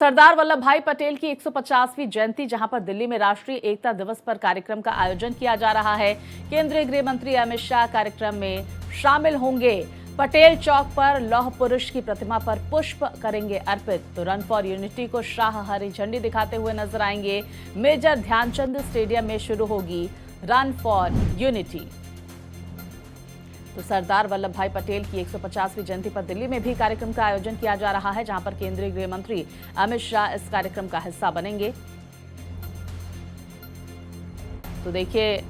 सरदार वल्लभ भाई पटेल की 150वीं जयंती, जहां पर दिल्ली में राष्ट्रीय एकता दिवस पर कार्यक्रम का आयोजन किया जा रहा है। केंद्रीय गृह मंत्री अमित शाह कार्यक्रम में शामिल होंगे। पटेल चौक पर लौह पुरुष की प्रतिमा पर पुष्प करेंगे अर्पित। तो रन फॉर यूनिटी को शाह हरी झंडी दिखाते हुए नजर आएंगे। मेजर ध्यानचंद स्टेडियम में शुरू होगी रन फॉर यूनिटी। तो सरदार वल्लभ भाई पटेल की 150वीं जयंती पर दिल्ली में भी कार्यक्रम का आयोजन किया जा रहा है, जहां पर केंद्रीय गृह मंत्री अमित शाह इस कार्यक्रम का हिस्सा बनेंगे। तो देखिए,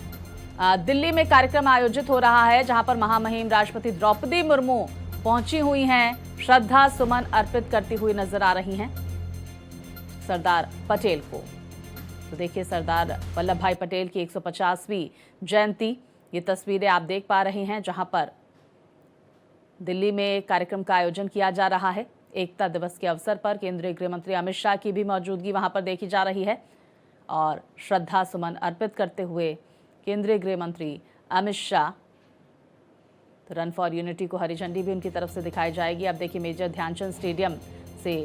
दिल्ली में कार्यक्रम आयोजित हो रहा है, जहां पर महामहिम राष्ट्रपति द्रौपदी मुर्मू पहुंची हुई हैं, श्रद्धा सुमन अर्पित करती हुई नजर आ रही हैं सरदार पटेल को। तो देखिए, सरदार वल्लभ भाई पटेल की 150वीं जयंती, ये तस्वीरें आप देख पा रहे हैं, जहां पर दिल्ली में कार्यक्रम का आयोजन किया जा रहा है। एकता दिवस के अवसर पर केंद्रीय गृह मंत्री अमित शाह की भी मौजूदगी वहां पर देखी जा रही है और श्रद्धा सुमन अर्पित करते हुए केंद्रीय गृह मंत्री अमित शाह। तो रन फॉर यूनिटी को हरी झंडी भी उनकी तरफ से दिखाई जाएगी। अब देखिए, मेजर ध्यानचंद स्टेडियम से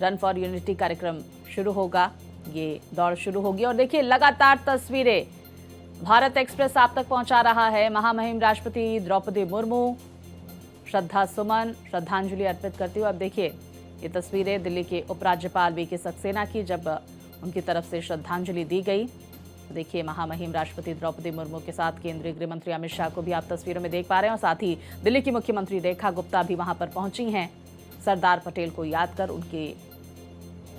रन फॉर यूनिटी कार्यक्रम शुरू होगा, ये दौड़ शुरू होगी। और देखिए, लगातार तस्वीरें भारत एक्सप्रेस आप तक पहुंचा रहा है। महामहिम राष्ट्रपति द्रौपदी मुर्मू श्रद्धा सुमन श्रद्धांजलि अर्पित करती हुए। अब देखिए, ये तस्वीरें दिल्ली के उपराज्यपाल वीके सक्सेना की, जब उनकी तरफ से श्रद्धांजलि दी गई। देखिए, महामहिम राष्ट्रपति द्रौपदी मुर्मू के साथ केंद्रीय गृह मंत्री अमित शाह को भी आप तस्वीरों में देख पा रहे हैं और साथ ही दिल्ली की मुख्यमंत्री रेखा गुप्ता भी वहां पर पहुंची हैं, सरदार पटेल को याद कर उनकी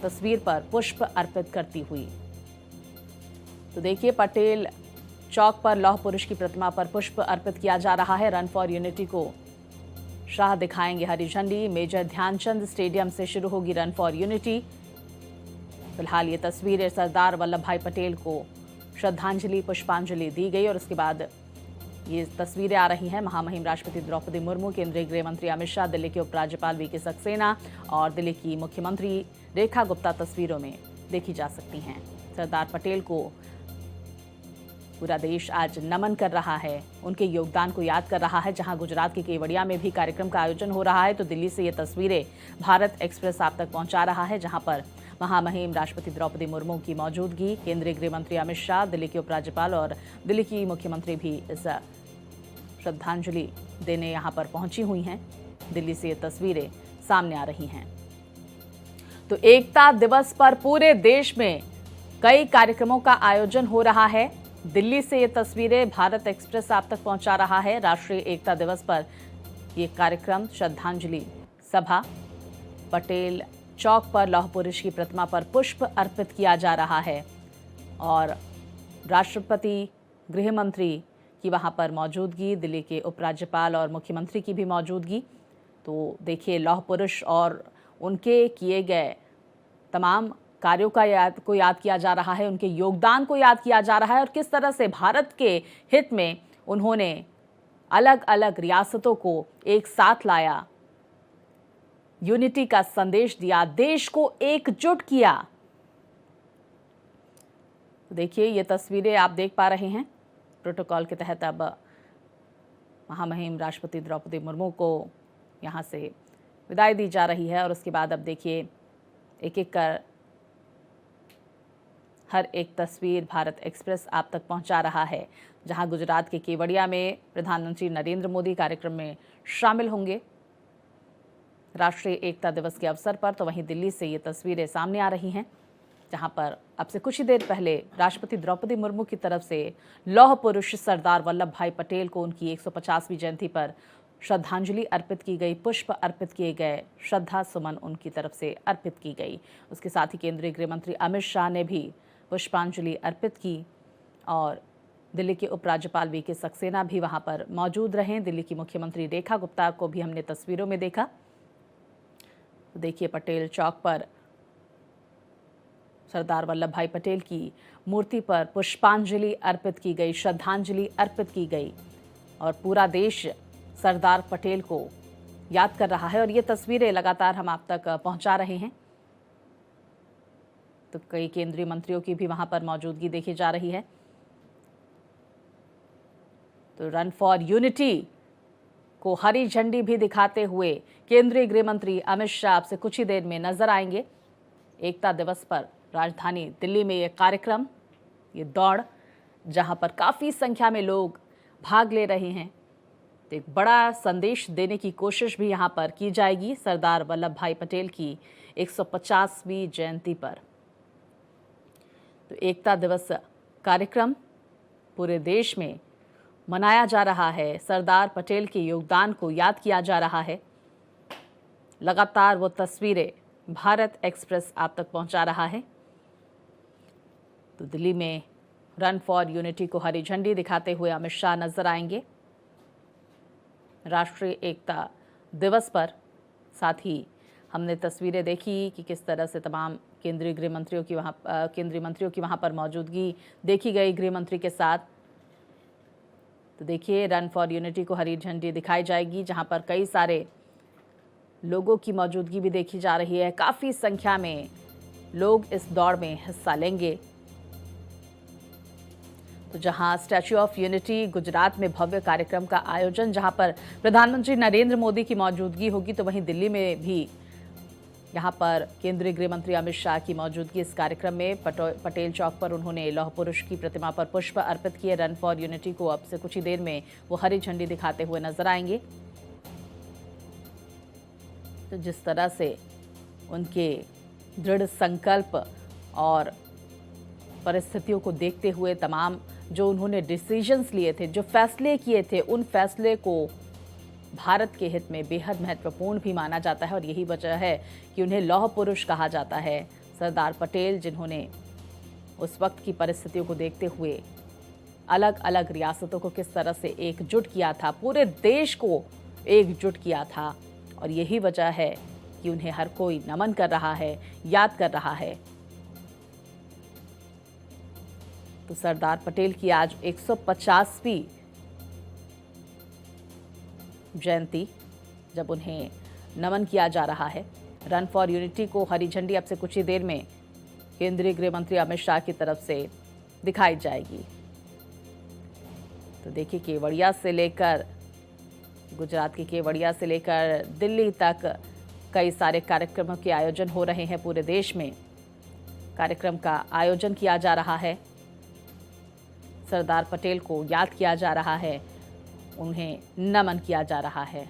तस्वीर पर पुष्प अर्पित करती हुई। तो देखिए, पटेल चौक पर लौह पुरुष की प्रतिमा पर पुष्प अर्पित किया जा रहा है। रन फॉर यूनिटी को शाह दिखाएंगे हरी झंडी। मेजर ध्यानचंद स्टेडियम से शुरू होगी रन फॉर यूनिटी। फिलहाल ये तस्वीरें सरदार वल्लभ भाई पटेल को श्रद्धांजलि पुष्पांजलि दी गई और उसके बाद ये तस्वीरें आ रही हैं महामहिम राष्ट्रपति द्रौपदी मुर्मू, केंद्रीय गृह मंत्री अमित शाह, दिल्ली के उपराज्यपाल वीके सक्सेना और दिल्ली की मुख्यमंत्री रेखा गुप्ता तस्वीरों में देखी जा सकती हैं। सरदार पटेल को पूरा देश आज नमन कर रहा है, उनके योगदान को याद कर रहा है। जहां गुजरात के केवड़िया में भी कार्यक्रम का आयोजन हो रहा है, तो दिल्ली से ये तस्वीरें भारत एक्सप्रेस आप तक पहुंचा रहा है, जहां पर महामहिम राष्ट्रपति द्रौपदी मुर्मू की मौजूदगी, केंद्रीय गृह मंत्री अमित शाह, दिल्ली के उपराज्यपाल और दिल्ली की मुख्यमंत्री भी इस श्रद्धांजलि देने यहां पर पहुंची हुई हैं। दिल्ली से ये तस्वीरें सामने आ रही हैं। तो एकता दिवस पर पूरे देश में कई कार्यक्रमों का आयोजन हो रहा है। दिल्ली से ये तस्वीरें भारत एक्सप्रेस आप तक पहुंचा रहा है। राष्ट्रीय एकता दिवस पर ये कार्यक्रम, श्रद्धांजलि सभा, पटेल चौक पर लौह पुरुष की प्रतिमा पर पुष्प अर्पित किया जा रहा है और राष्ट्रपति गृह मंत्री की वहां पर मौजूदगी, दिल्ली के उपराज्यपाल और मुख्यमंत्री की भी मौजूदगी। तो देखिए, लौह पुरुष और उनके किए गए तमाम कार्यों को याद किया जा रहा है, उनके योगदान को याद किया जा रहा है और किस तरह से भारत के हित में उन्होंने अलग अलग रियासतों को एक साथ लाया, यूनिटी का संदेश दिया, देश को एकजुट किया। देखिए, ये तस्वीरें आप देख पा रहे हैं। प्रोटोकॉल के तहत अब महामहिम राष्ट्रपति द्रौपदी मुर्मू को यहां से विदाई दी जा रही है और उसके बाद अब देखिए, एक एक कर हर एक तस्वीर भारत एक्सप्रेस आप तक पहुंचा रहा है। जहां गुजरात के केवड़िया में प्रधानमंत्री नरेंद्र मोदी कार्यक्रम में शामिल होंगे राष्ट्रीय एकता दिवस के अवसर पर, तो वहीं दिल्ली से ये तस्वीरें सामने आ रही हैं, जहां पर अब से कुछ ही देर पहले राष्ट्रपति द्रौपदी मुर्मू की तरफ से लौह पुरुष सरदार वल्लभ भाई पटेल को उनकी 150वीं जयंती पर श्रद्धांजलि अर्पित की गई, पुष्प अर्पित किए गए, श्रद्धा सुमन उनकी तरफ से अर्पित की गई। उसके साथ ही केंद्रीय गृह मंत्री अमित शाह ने भी पुष्पांजलि अर्पित की और दिल्ली के उपराज्यपाल वीके सक्सेना भी वहां पर मौजूद रहे। दिल्ली की मुख्यमंत्री रेखा गुप्ता को भी हमने तस्वीरों में देखा। देखिए, पटेल चौक पर सरदार वल्लभ भाई पटेल की मूर्ति पर पुष्पांजलि अर्पित की गई, श्रद्धांजलि अर्पित की गई और पूरा देश सरदार पटेल को याद कर रहा है और ये तस्वीरें लगातार हम आप तक पहुंचा रहे हैं। तो कई केंद्रीय मंत्रियों की भी वहां पर मौजूदगी देखी जा रही है। तो रन फॉर यूनिटी को हरी झंडी भी दिखाते हुए केंद्रीय गृह मंत्री अमित शाह आपसे कुछ ही देर में नजर आएंगे। एकता दिवस पर राजधानी दिल्ली में ये कार्यक्रम, ये दौड़, जहां पर काफ़ी संख्या में लोग भाग ले रहे हैं। तो एक बड़ा संदेश देने की कोशिश भी यहाँ पर की जाएगी सरदार वल्लभ भाई पटेल की 150वीं जयंती पर। तो एकता दिवस कार्यक्रम पूरे देश में मनाया जा रहा है। सरदार पटेल के योगदान को याद किया जा रहा है। लगातार वो तस्वीरें भारत एक्सप्रेस आप तक पहुंचा रहा है। तो दिल्ली में रन फॉर यूनिटी को हरी झंडी दिखाते हुए अमित शाह नजर आएंगे राष्ट्रीय एकता दिवस पर। साथ ही हमने तस्वीरें देखी कि किस तरह से तमाम केंद्रीय मंत्रियों की वहां पर मौजूदगी देखी गई गृह मंत्री के साथ। तो देखिए, रन फॉर यूनिटी को हरी झंडी दिखाई जाएगी, जहां पर कई सारे लोगों की मौजूदगी भी देखी जा रही है। काफ़ी संख्या में लोग इस दौड़ में हिस्सा लेंगे। तो जहां स्टैच्यू ऑफ यूनिटी गुजरात में भव्य कार्यक्रम का आयोजन, जहां पर प्रधानमंत्री नरेंद्र मोदी की मौजूदगी होगी, तो वहीं दिल्ली में भी यहां पर केंद्रीय गृह मंत्री अमित शाह की मौजूदगी इस कार्यक्रम में। पटेल चौक पर उन्होंने लौह पुरुष की प्रतिमा पर पुष्प अर्पित किए। रन फॉर यूनिटी को अब से कुछ ही देर में वो हरी झंडी दिखाते हुए नजर आएंगे। तो जिस तरह से उनके दृढ़ संकल्प और परिस्थितियों को देखते हुए तमाम जो उन्होंने डिसीजंस लिए थे, जो फैसले किए थे, उन फैसले को भारत के हित में बेहद महत्वपूर्ण भी माना जाता है। और यही वजह है कि उन्हें लौह पुरुष कहा जाता है। सरदार पटेल, जिन्होंने उस वक्त की परिस्थितियों को देखते हुए अलग अलग रियासतों को किस तरह से एकजुट किया था, पूरे देश को एकजुट किया था। और यही वजह है कि उन्हें हर कोई नमन कर रहा है, याद कर रहा है। तो सरदार पटेल की आज 150वीं जयंती, जब उन्हें नमन किया जा रहा है। रन फॉर यूनिटी को हरी झंडी अब से कुछ ही देर में केंद्रीय गृह मंत्री अमित शाह की तरफ से दिखाई जाएगी। तो देखिए, केवड़िया से लेकर गुजरात के केवड़िया से लेकर दिल्ली तक कई सारे कार्यक्रमों के आयोजन हो रहे हैं। पूरे देश में कार्यक्रम का आयोजन किया जा रहा है। सरदार पटेल को याद किया जा रहा है, उन्हें नमन किया जा रहा है।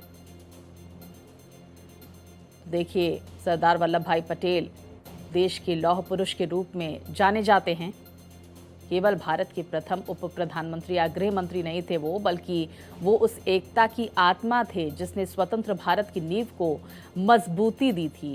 देखिए, सरदार वल्लभ भाई पटेल देश के लौह पुरुष के रूप में जाने जाते हैं। केवल भारत के प्रथम उप प्रधानमंत्री या गृह मंत्री नहीं थे वो, बल्कि वो उस एकता की आत्मा थे जिसने स्वतंत्र भारत की नींव को मजबूती दी थी।